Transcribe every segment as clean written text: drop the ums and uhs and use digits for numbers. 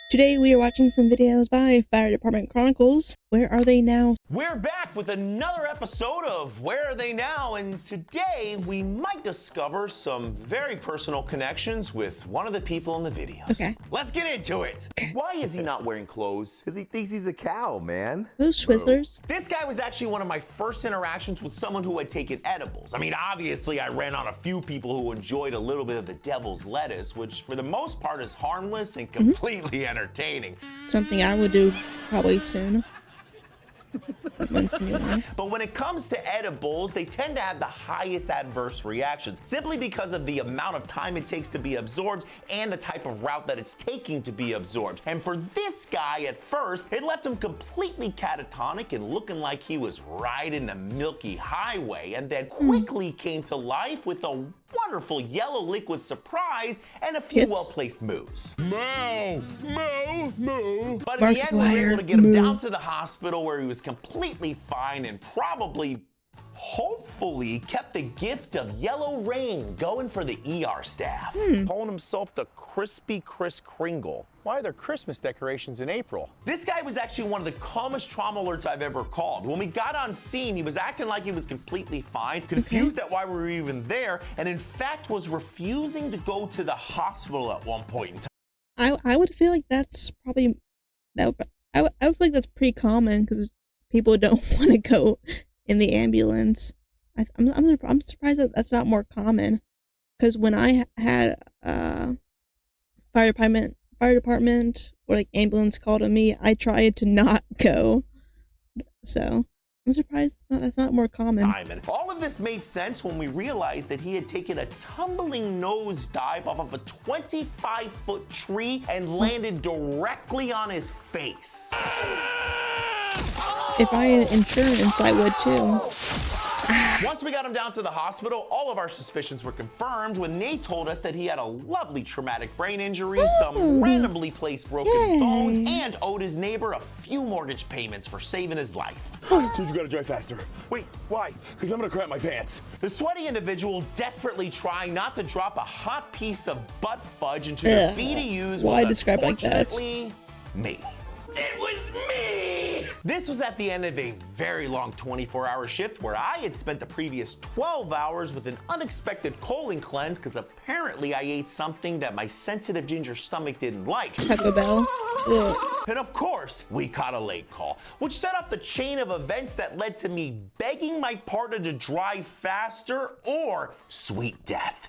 Today we are watching some videos by Fire Department Chronicles. Where are they now? We're back with another episode of Where Are They Now? And today we might discover some very personal connections with one of the people in the videos. Okay. Let's get into it. Why is he not wearing clothes? Because he thinks he's a cow, man. Those Twizzlers. This guy was actually one of my first interactions with someone who had taken edibles. I mean, obviously I ran on a few people who enjoyed a little bit of the devil's lettuce, which for the most part is harmless and completely entertaining. Something I would do probably soon. But when it comes to edibles, they tend to have the highest adverse reactions simply because of the amount of time it takes to be absorbed and the type of route that it's taking to be absorbed. And for this guy at first, it left him completely catatonic and looking like he was riding the Milky Highway, and then quickly came to life with a wonderful yellow liquid surprise and a few well-placed moves. Moo! Moo! Moo! But in the end, we were able to get him down to the hospital where he was completely fine and probably, hopefully, kept the gift of yellow rain going for the ER staff. Calling himself the Crispy Kris Kringle. Why are there Christmas decorations in April? This guy was actually one of the calmest trauma alerts I've ever called. When we got on scene, he was acting like he was completely fine, confused at why we were even there, and in fact was refusing to go to the hospital at one point in time. I would feel like that's probably I would feel like that's pretty common because people don't want to go in the ambulance. I'm surprised that that's not more common, because when I had fire department or like ambulance called on me, I tried to not go. So I'm surprised that's not more common. All of this made sense when we realized that he had taken a tumbling nose dive off of a 25-foot tree and landed directly on his face. If I had insurance, I would too. Once we got him down to the hospital, all of our suspicions were confirmed when they told us that he had a lovely traumatic brain injury, some randomly placed broken bones, and owed his neighbor a few mortgage payments for saving his life. Dude, you gotta drive faster. Wait, why? Because I'm gonna crap my pants. The sweaty individual, desperately trying not to drop a hot piece of butt fudge into the BDUs, Why was describe like that? unfortunately me. It was me! This was at the end of a very long 24-hour shift where I had spent the previous 12 hours with an unexpected colon cleanse because apparently I ate something that my sensitive ginger stomach didn't like. Taco Bell. Ugh. And of course, we caught a late call, which set off the chain of events that led to me begging my partner to drive faster or sweet death.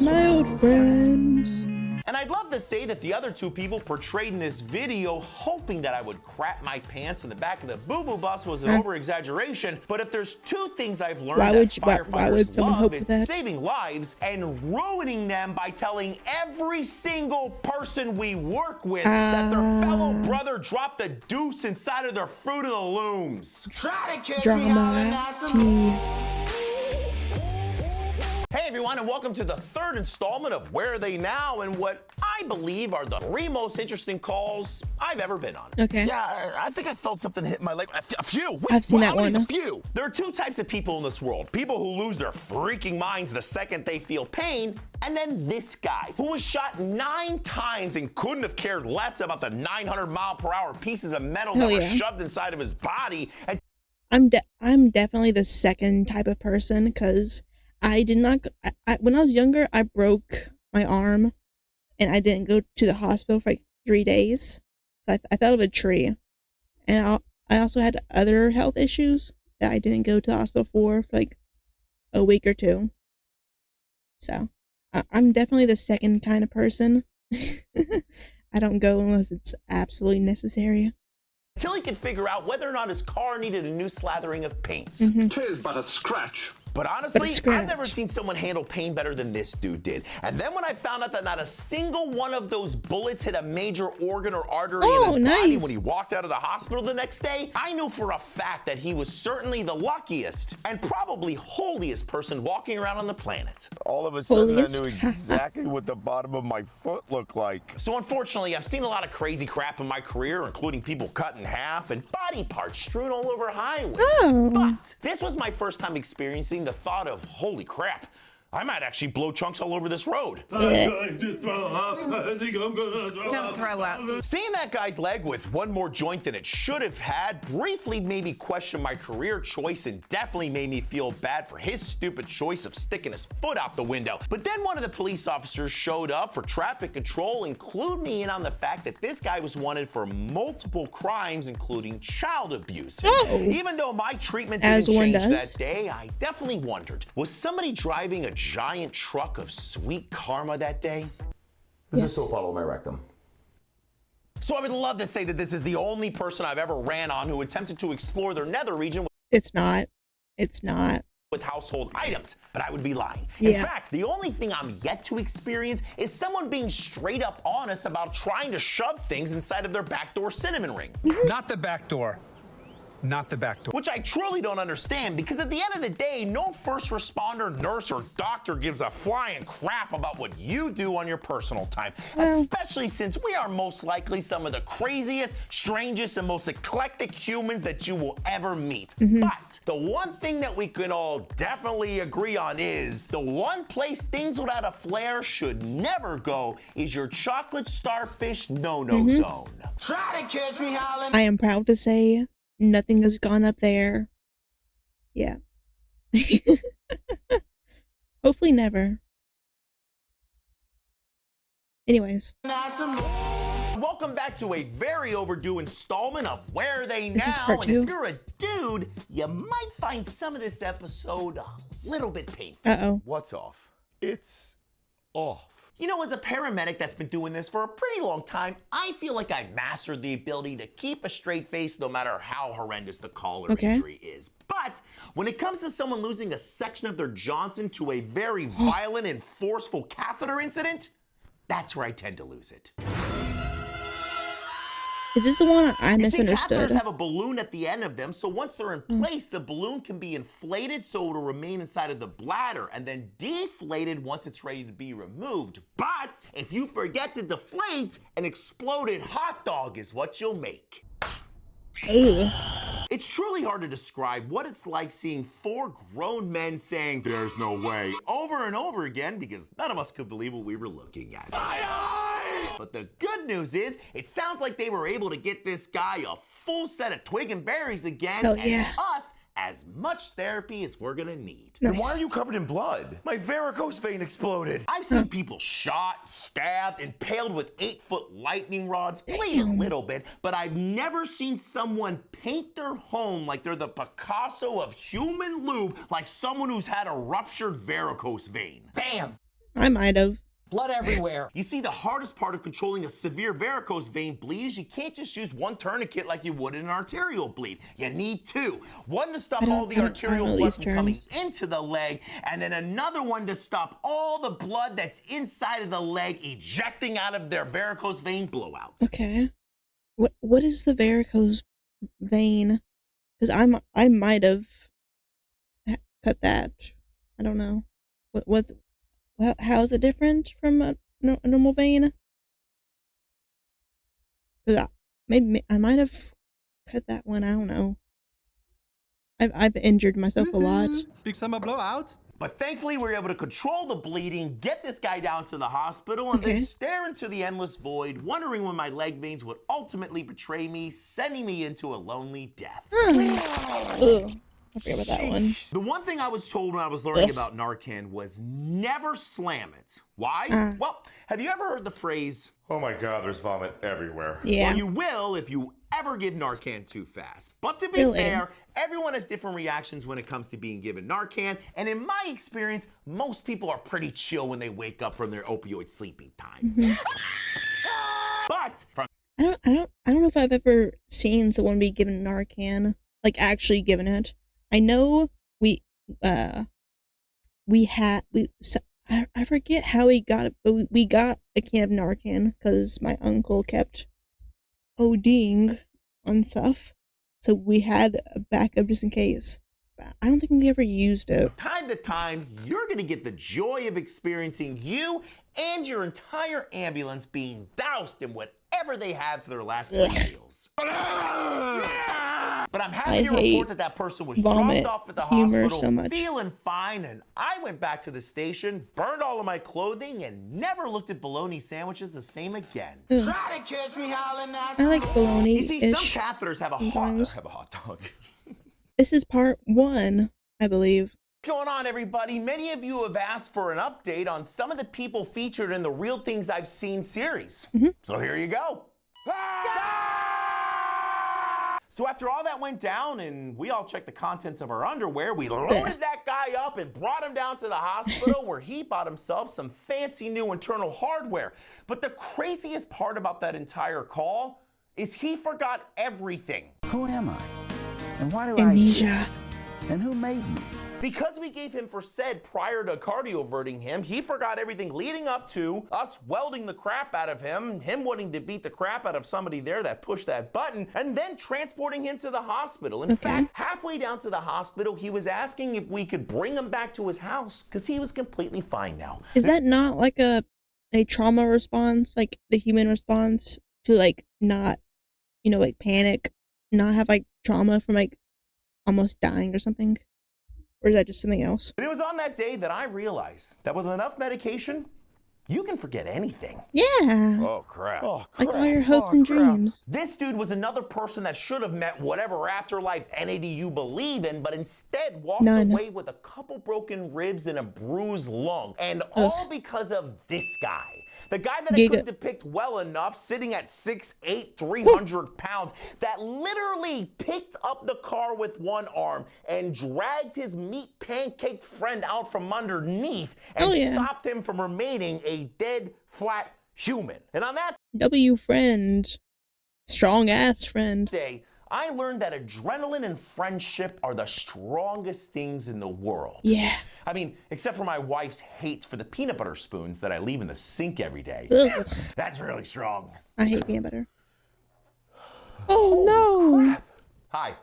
My old friend. And I'd love to say that the other two people portrayed in this video hoping that I would crap my pants in the back of the boo-boo bus was an over-exaggeration, but if there's two things I've learned Why that would firefighters someone love, hope for it's that? saving lives and ruining them by telling every single person we work with that their fellow brother dropped a deuce inside of their Fruit of the Looms. Try to catch me Drama hollering at the tea. Hey everyone, and welcome to the third installment of Where Are They Now? And what I believe are the three most interesting calls I've ever been on. Okay. Yeah, I think I felt something hit my leg. A few. Wait, I've seen that how many's one. A few. There are two types of people in this world. People who lose their freaking minds the second they feel pain, and then this guy, who was shot 9 times and couldn't have cared less about the 900-mile-per-hour pieces of metal that were shoved inside of his body. And I'm definitely the second type of person, because I did not. When I was younger, I broke my arm, and I didn't go to the hospital for like 3 days. I fell out of a tree, and I also had other health issues that I didn't go to the hospital for like a week or two. So I'm definitely the second kind of person. I don't go unless it's absolutely necessary. until he could figure out whether or not his car needed a new slathering of paint. Tis but a scratch. But honestly, I've never seen someone handle pain better than this dude did. And then when I found out that not a single one of those bullets hit a major organ or artery in his body when he walked out of the hospital the next day, I knew for a fact that he was certainly the luckiest and probably holiest person walking around on the planet. All of a sudden, I knew exactly what the bottom of my foot looked like. So unfortunately, I've seen a lot of crazy crap in my career, including people cut in half and body parts strewn all over highways. But this was my first time experiencing the thought of, holy crap, I might actually blow chunks all over this road. I'm going to throw up. I think I'm gonna throw up. Don't throw up. Seeing that guy's leg with one more joint than it should have had briefly made me question my career choice and definitely made me feel bad for his stupid choice of sticking his foot out the window. But then one of the police officers showed up for traffic control and clued me in on the fact that this guy was wanted for multiple crimes, including child abuse. Even though my treatment didn't change that day, I definitely wondered, was somebody driving a giant truck of sweet karma that day? This is so follow my rectum. So I would love to say that this is the only person I've ever ran on who attempted to explore their nether region It's not. It's not. with household items, but I would be lying. Yeah. In fact, the only thing I'm yet to experience is someone being straight up honest about trying to shove things inside of their backdoor cinnamon ring. Not the back door. Not the back door. Which I truly don't understand, because at the end of the day, no first responder, nurse, or doctor gives a flying crap about what you do on your personal time, especially since we are most likely some of the craziest, strangest, and most eclectic humans that you will ever meet. But the one thing that we can all definitely agree on is the one place things without a flair should never go is your chocolate starfish no-no zone. Try to catch me howling. I am proud to say nothing has gone up there. Yeah. Hopefully never. Anyways. Welcome back to a very overdue installment of Where Are They This is Now? part And two. if you're a dude, you might find some of this episode a little bit painful. Uh-oh. What's off? It's off. You know, as a paramedic that's been doing this for a pretty long time, I feel like I've mastered the ability to keep a straight face no matter how horrendous the call or injury is. But when it comes to someone losing a section of their Johnson to a very violent and forceful catheter incident, that's where I tend to lose it. Is this the one I You see, misunderstood? catheters have a balloon at the end of them, so once they're in place, the balloon can be inflated so it'll remain inside of the bladder and then deflated once it's ready to be removed. But if you forget to deflate, an exploded hot dog is what you'll make. Ugh. It's truly hard to describe what it's like seeing four grown men saying, "There's no way," over and over again because none of us could believe what we were looking at. But the good news is, it sounds like they were able to get this guy a full set of twig and berries again, Hell and yeah. us as much therapy as we're gonna need. Then why Nice. are you covered in blood? My varicose vein exploded. I've seen people shot, stabbed, impaled with 8-foot lightning rods, bleed a little bit, but I've never seen someone paint their home like they're the Picasso of human lube, like someone who's had a ruptured varicose vein. Bam! I might have. Blood everywhere. You see, the hardest part of controlling a severe varicose vein bleed is you can't just use one tourniquet like you would in an arterial bleed. You need two. One to stop all the I arterial don't know blood these from coming terms. into the leg, and then another one to stop all the blood that's inside of the leg ejecting out of their varicose vein blowouts. Okay. What is the varicose vein? Because I might have cut that. I don't know. How is it different from a normal vein? Because maybe I might have cut that one. I don't know. I've injured myself a lot. Big summer blowout. But thankfully, we were able to control the bleeding, get this guy down to the hospital, and then Okay. stare into the endless void, wondering when my leg veins would ultimately betray me, sending me into a lonely death. Ugh. I forgot about that one. The one thing I was told when I was learning Ugh. about Narcan was never slam it. Why? Well, have you ever heard the phrase, Oh my God, there's vomit everywhere. Yeah. well, you will if you ever give Narcan too fast. But to be Really? fair, everyone has different reactions when it comes to being given Narcan, and in my experience, most people are pretty chill when they wake up from their opioid sleeping time. But from I don't know if I've ever seen someone be given Narcan, like actually given it. I know I forget how we got it, but we got a can of Narcan because my uncle kept ODing on stuff, so we had a backup just in case. But I don't think we ever used it. time to time, you're gonna get the joy of experiencing you and your entire ambulance being doused in whatever they had for their last 3 meals. But I'm I happy to hate report that that person was vomit dropped off at the humor hospital so much. feeling fine, and I went back to the station, burned all of my clothing, and never looked at bologna sandwiches the same again. Ugh. Try to catch me howling now. I like You see, some bologna-ish. catheters have a sometimes. hot dog. This is part 1, I believe. What's going on, everybody? Many of you have asked for an update on some of the people featured in the Real Things I've Seen series. So here you go. So after all that went down and we all checked the contents of our underwear, we loaded that guy up and brought him down to the hospital where he bought himself some fancy new internal hardware. But the craziest part about that entire call is he forgot everything. Who am I? And why do Amnesia. I exist? And who made me? Because we gave him for said prior to cardioverting him, he forgot everything leading up to us welding the crap out of him wanting to beat the crap out of somebody there that pushed that button, and then transporting him to the hospital. In fact, halfway down to the hospital, he was asking if we could bring him back to his house because he was completely fine now. Is that not like a trauma response, like the human response to like not, like panic, not have like trauma from like almost dying or something? Or is that just something else? And it was on that day that I realized that with enough medication, you can forget anything. Yeah. Oh, crap. Oh, Like all your hopes and dreams. This dude was another person that should have met whatever afterlife entity you believe in, but instead walked away with a couple broken ribs and a bruised lung. And all because of this guy. The guy that I couldn't depict well enough, sitting at 6'8", 300 pounds, that literally picked up the car with one arm and dragged his meat pancake friend out from underneath and stopped him from remaining a dead, flat human. And on that friend. Strong ass friend. day, I learned that adrenaline and friendship are the strongest things in the world. Yeah. I mean, except for my wife's hate for the peanut butter spoons that I leave in the sink every day. Ugh. That's really strong. I hate peanut butter. Oh no. Crap. Hi.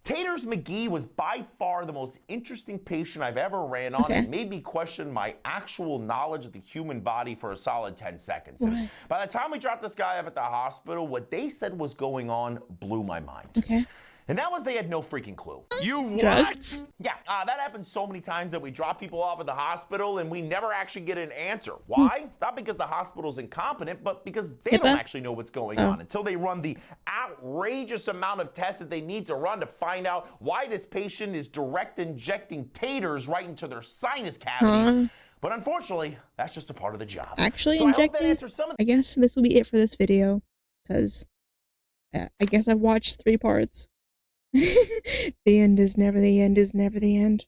Taters McGee was by far the most interesting patient I've ever ran on and made me question my actual knowledge of the human body for a solid 10 seconds. And by the time we dropped this guy off at the hospital, what they said was going on blew my mind. Okay. And that was they had no freaking clue. You what? Drugs? Yeah, that happens so many times that we drop people off at the hospital and we never actually get an answer. Why? Not because the hospital's incompetent, but because they don't actually know what's going on until they run the outrageous amount of tests that they need to run to find out why this patient is direct injecting taters right into their sinus cavities. But unfortunately, that's just a part of the job. Actually so injecting? I hope that answers some of I guess this will be it for this video. Because I guess I've watched 3 parts. The end is never the end is never the end.